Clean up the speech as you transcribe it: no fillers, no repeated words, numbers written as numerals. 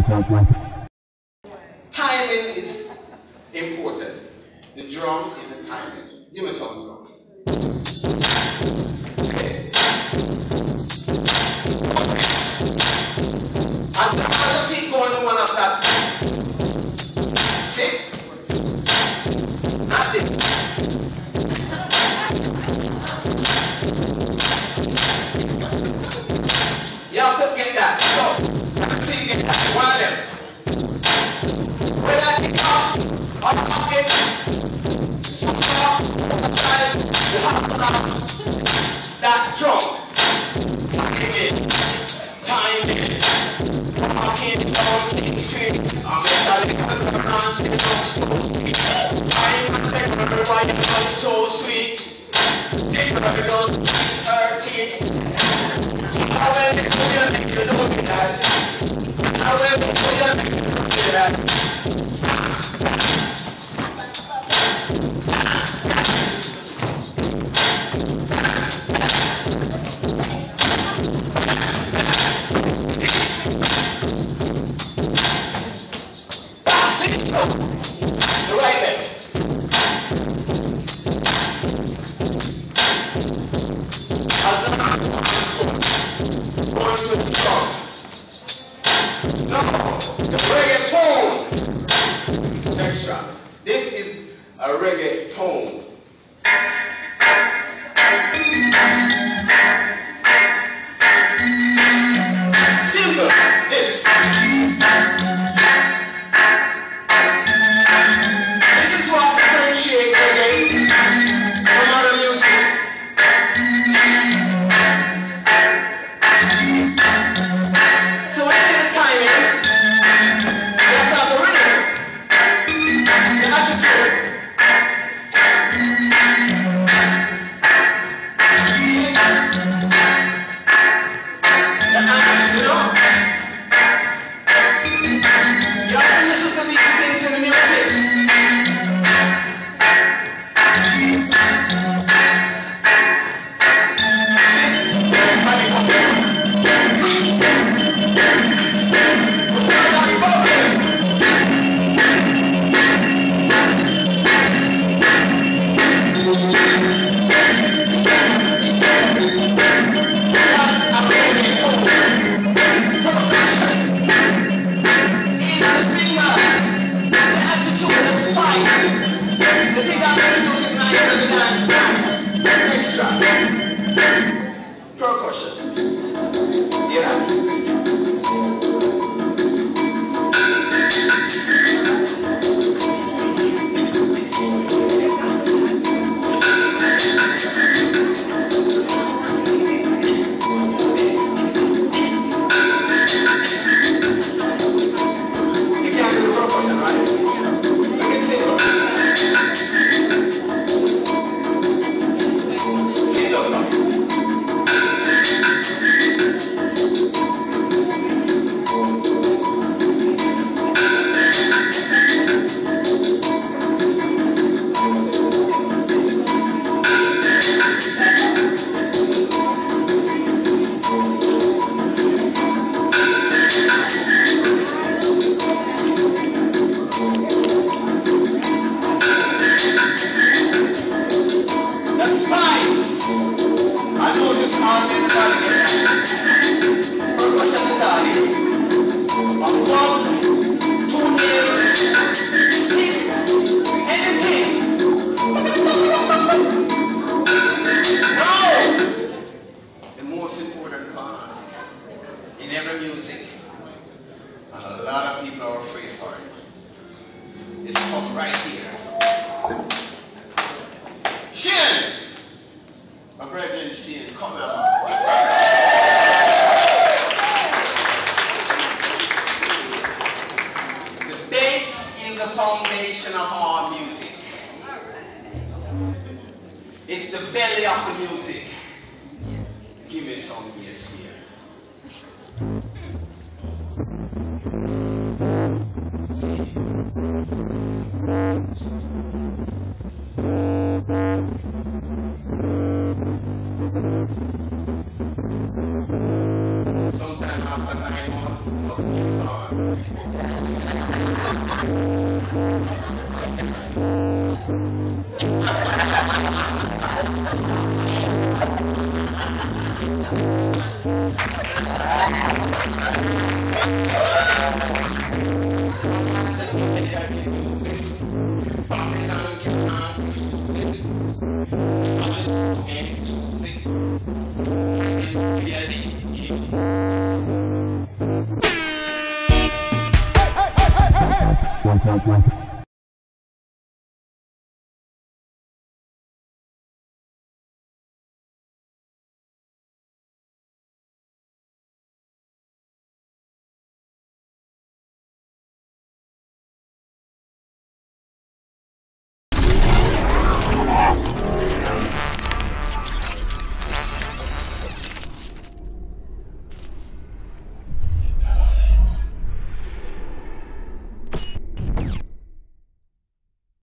Timing is important. The drum is the timing. Give me some drum. And the feet going to one of that. See? That's it. You have to get that. So, see, you get that. One of them. When I kick off, I'm talking. You have to have that drum. Timing. Walking down King Street. I'm metallic and the branch is so sweet. I'm a second why you come so sweet. They probably don't squeeze her teeth. I will make you know me that. I will make you know me that. The reggaeton. Extra. This is a reggaeton. Simple. This. This is what differentiates reggae from other music. So when you get the timing, you have to have the rhythm, the attitude. See? The hands, you know? You have to listen to these things in the music. Extra. Percussion. Yeah. You can't do percussion, right? You can sing. In every music, and a lot of people are afraid for it. It's come right here. Shin! My brethren, Shin, come on. The bass is the foundation of all music. It's the belly of the music. Give me some bass here. Sometime after 9 months, One.